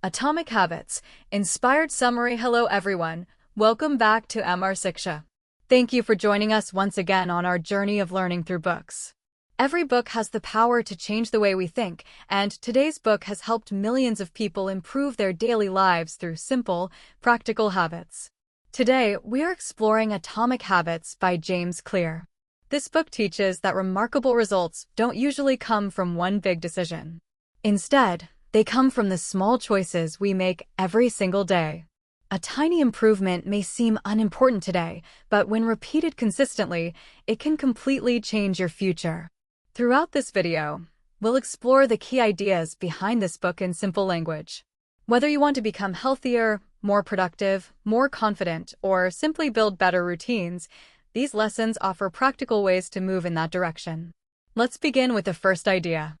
Atomic Habits. Inspired summary. Hello everyone. Welcome back to Amarsiksha. Thank you for joining us once again on our journey of learning through books. Every book has the power to change the way we think, and today's book has helped millions of people improve their daily lives through simple, practical habits. Today, we are exploring Atomic Habits by James Clear. This book teaches that remarkable results don't usually come from one big decision. Instead, they come from the small choices we make every single day. A tiny improvement may seem unimportant today, but when repeated consistently, it can completely change your future. Throughout this video, we'll explore the key ideas behind this book in simple language. Whether you want to become healthier, more productive, more confident, or simply build better routines, these lessons offer practical ways to move in that direction. Let's begin with the first idea.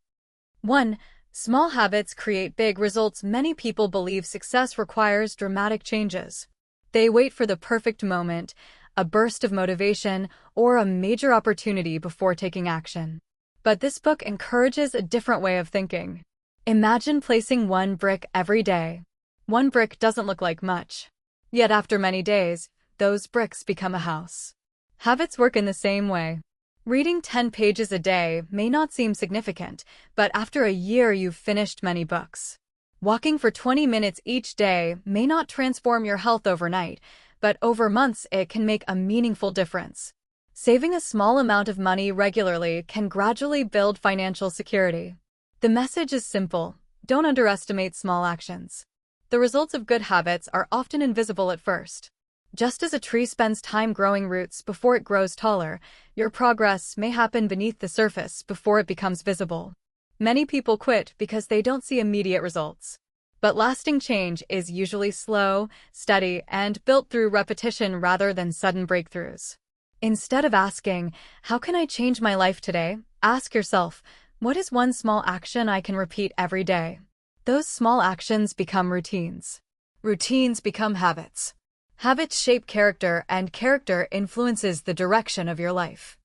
1. Small habits create big results. Many people believe success requires dramatic changes. They wait for the perfect moment, a burst of motivation, or a major opportunity before taking action. But this book encourages a different way of thinking. Imagine placing one brick every day. One brick doesn't look like much. Yet after many days, those bricks become a house. Habits work in the same way. Reading 10 pages a day may not seem significant, but after a year you've finished many books. Walking for 20 minutes each day may not transform your health overnight, but over months it can make a meaningful difference. Saving a small amount of money regularly can gradually build financial security. The message is simple: don't underestimate small actions. The results of good habits are often invisible at first. Just as a tree spends time growing roots before it grows taller, your progress may happen beneath the surface before it becomes visible. Many people quit because they don't see immediate results. But lasting change is usually slow, steady, and built through repetition rather than sudden breakthroughs. Instead of asking, "How can I change my life today?" ask yourself, "What is one small action I can repeat every day?" Those small actions become routines. Routines become habits. Habits shape character, and character influences the direction of your life.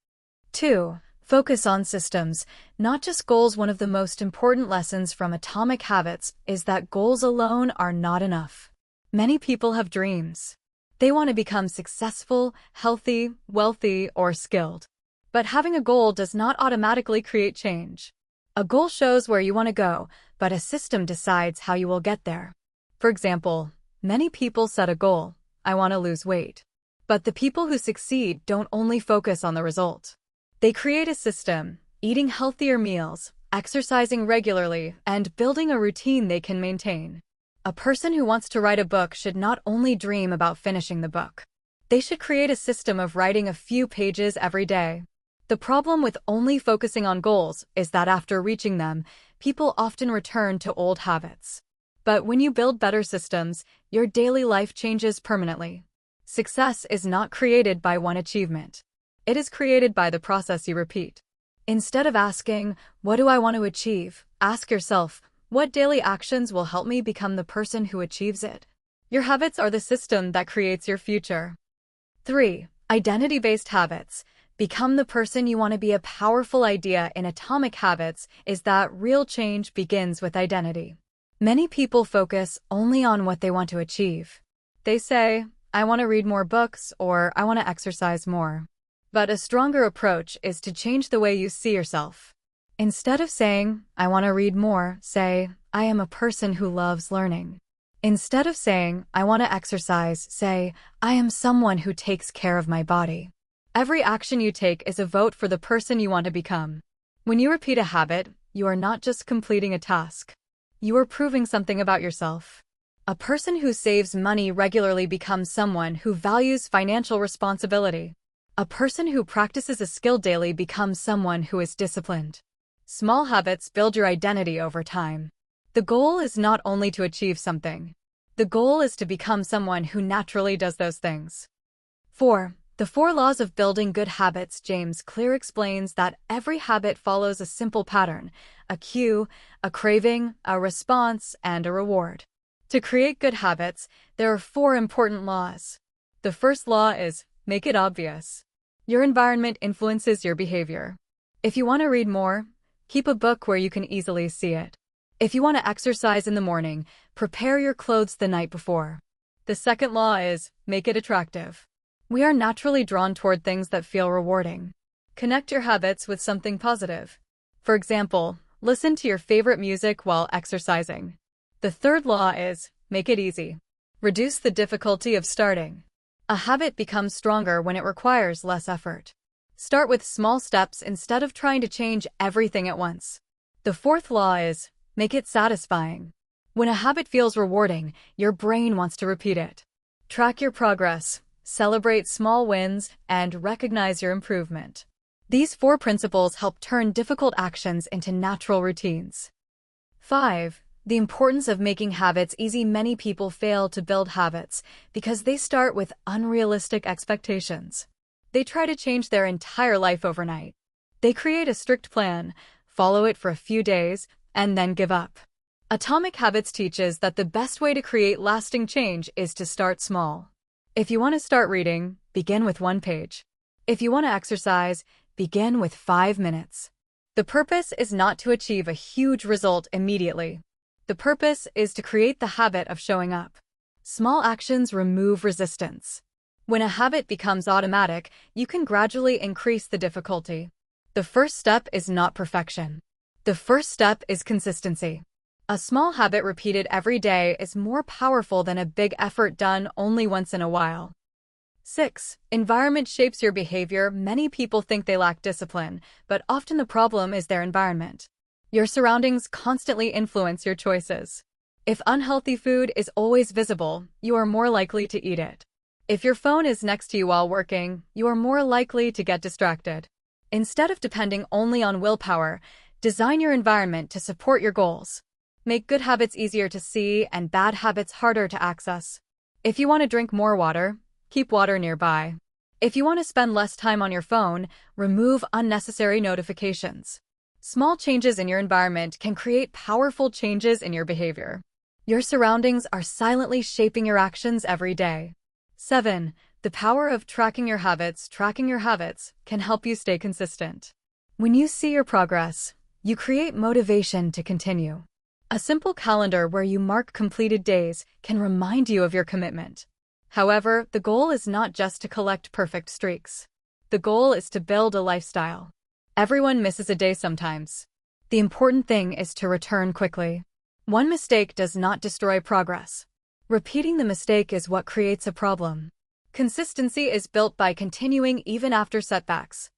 2. Focus on systems, not just goals. One of the most important lessons from Atomic Habits is that goals alone are not enough. Many people have dreams. They want to become successful, healthy, wealthy, or skilled. But having a goal does not automatically create change. A goal shows where you want to go, but a system decides how you will get there. For example, many people set a goal: "I want to lose weight." But the people who succeed don't only focus on the result. They create a system, eating healthier meals, exercising regularly, and building a routine they can maintain. A person who wants to write a book should not only dream about finishing the book. They should create a system of writing a few pages every day. The problem with only focusing on goals is that after reaching them, people often return to old habits. But when you build better systems, your daily life changes permanently. Success is not created by one achievement. It is created by the process you repeat. Instead of asking, "What do I want to achieve?" ask yourself, "What daily actions will help me become the person who achieves it?" Your habits are the system that creates your future. 3. Identity-based habits. Become the person you want to be. A powerful idea in Atomic Habits is that real change begins with identity. Many people focus only on what they want to achieve. They say, "I want to read more books," or "I want to exercise more." But a stronger approach is to change the way you see yourself. Instead of saying, "I want to read more," say, "I am a person who loves learning." Instead of saying, "I want to exercise," say, "I am someone who takes care of my body." Every action you take is a vote for the person you want to become. When you repeat a habit, you are not just completing a task. You are proving something about yourself. A person who saves money regularly becomes someone who values financial responsibility. A person who practices a skill daily becomes someone who is disciplined. Small habits build your identity over time. The goal is not only to achieve something. The goal is to become someone who naturally does those things. 4. The 4 laws of building good habits. James Clear explains that every habit follows a simple pattern: a cue, a craving, a response, and a reward. To create good habits, there are 4 important laws. The first law is, make it obvious. Your environment influences your behavior. If you want to read more, keep a book where you can easily see it. If you want to exercise in the morning, prepare your clothes the night before. The second law is, make it attractive. We are naturally drawn toward things that feel rewarding. Connect your habits with something positive. For example, listen to your favorite music while exercising. The third law is, make it easy. Reduce the difficulty of starting. A habit becomes stronger when it requires less effort. Start with small steps instead of trying to change everything at once. The fourth law is, make it satisfying. When a habit feels rewarding, your brain wants to repeat it. Track your progress, celebrate small wins, and recognize your improvement. These 4 principles help turn difficult actions into natural routines. 5. The importance of making habits easy. Many people fail to build habits because they start with unrealistic expectations. They try to change their entire life overnight. They create a strict plan, follow it for a few days, and then give up. Atomic Habits teaches that the best way to create lasting change is to start small. If you want to start reading, begin with 1 page. If you want to exercise, begin with 5 minutes. The purpose is not to achieve a huge result immediately. The purpose is to create the habit of showing up. Small actions remove resistance. When a habit becomes automatic, you can gradually increase the difficulty. The first step is not perfection. The first step is consistency. A small habit repeated every day is more powerful than a big effort done only once in a while. 6. Environment shapes your behavior. Many people think they lack discipline, but often the problem is their environment. Your surroundings constantly influence your choices. If unhealthy food is always visible, you are more likely to eat it. If your phone is next to you while working, you are more likely to get distracted. Instead of depending only on willpower, design your environment to support your goals. Make good habits easier to see and bad habits harder to access. If you want to drink more water, keep water nearby. If you want to spend less time on your phone, remove unnecessary notifications. Small changes in your environment can create powerful changes in your behavior. Your surroundings are silently shaping your actions every day. 7. The power of tracking your habits. Tracking your habits can help you stay consistent. When you see your progress, you create motivation to continue. A simple calendar where you mark completed days can remind you of your commitment. However, the goal is not just to collect perfect streaks. The goal is to build a lifestyle. Everyone misses a day sometimes. The important thing is to return quickly. One mistake does not destroy progress. Repeating the mistake is what creates a problem. Consistency is built by continuing even after setbacks.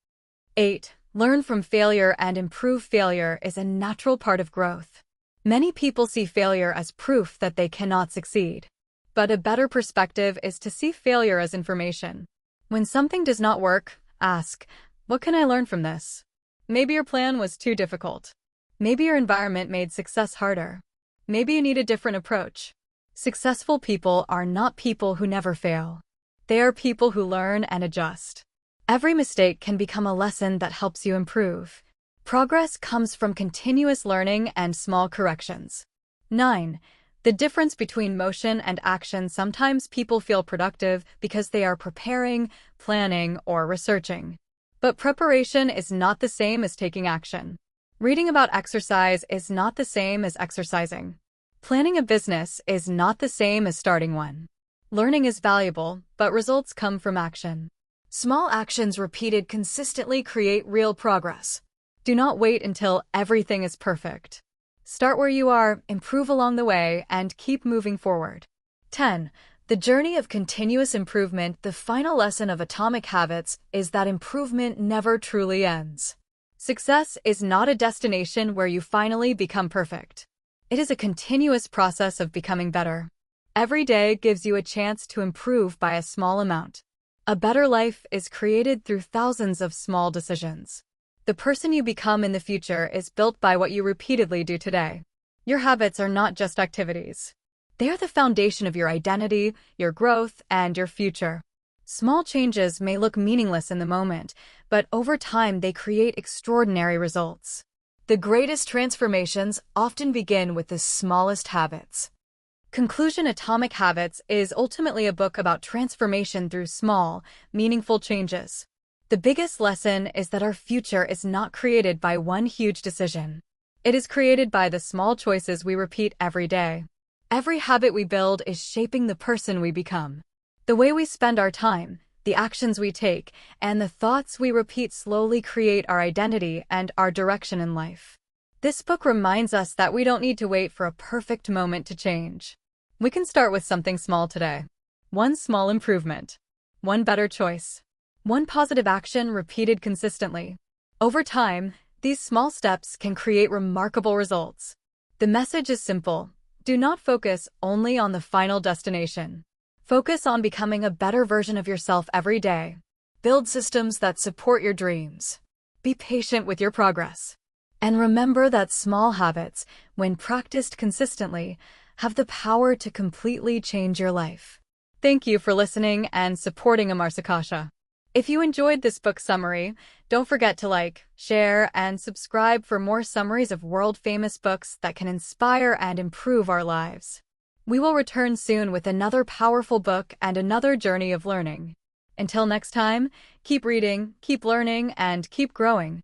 8. Learn from failure and improve. Failure is a natural part of growth. Many people see failure as proof that they cannot succeed. But a better perspective is to see failure as information. When something does not work, ask, what can I learn from this? Maybe your plan was too difficult. Maybe your environment made success harder. Maybe you need a different approach. Successful people are not people who never fail. They are people who learn and adjust. Every mistake can become a lesson that helps you improve. Progress comes from continuous learning and small corrections. 9. The difference between motion and action. Sometimes people feel productive because they are preparing, planning, or researching. But preparation is not the same as taking action. Reading about exercise is not the same as exercising. Planning a business is not the same as starting one. Learning is valuable, but results come from action. Small actions repeated consistently create real progress. Do not wait until everything is perfect. Start where you are, improve along the way, and keep moving forward. 10. The journey of continuous improvement. The final lesson of Atomic Habits is that improvement never truly ends. Success is not a destination where you finally become perfect. It is a continuous process of becoming better. Every day gives you a chance to improve by a small amount. A better life is created through thousands of small decisions. The person you become in the future is built by what you repeatedly do today. Your habits are not just activities. They are the foundation of your identity, your growth, and your future. Small changes may look meaningless in the moment, but over time they create extraordinary results. The greatest transformations often begin with the smallest habits. Conclusion: Atomic Habits is ultimately a book about transformation through small, meaningful changes. The biggest lesson is that our future is not created by one huge decision. It is created by the small choices we repeat every day. Every habit we build is shaping the person we become. The way we spend our time, the actions we take, and the thoughts we repeat slowly create our identity and our direction in life. This book reminds us that we don't need to wait for a perfect moment to change. We can start with something small today. One small improvement. One better choice. One positive action repeated consistently. Over time, these small steps can create remarkable results. The message is simple. Do not focus only on the final destination. Focus on becoming a better version of yourself every day. Build systems that support your dreams. Be patient with your progress. And remember that small habits, when practiced consistently, have the power to completely change your life. Thank you for listening and supporting Amarsikasha. If you enjoyed this book summary, don't forget to like, share, and subscribe for more summaries of world-famous books that can inspire and improve our lives. We will return soon with another powerful book and another journey of learning. Until next time, keep reading, keep learning, and keep growing.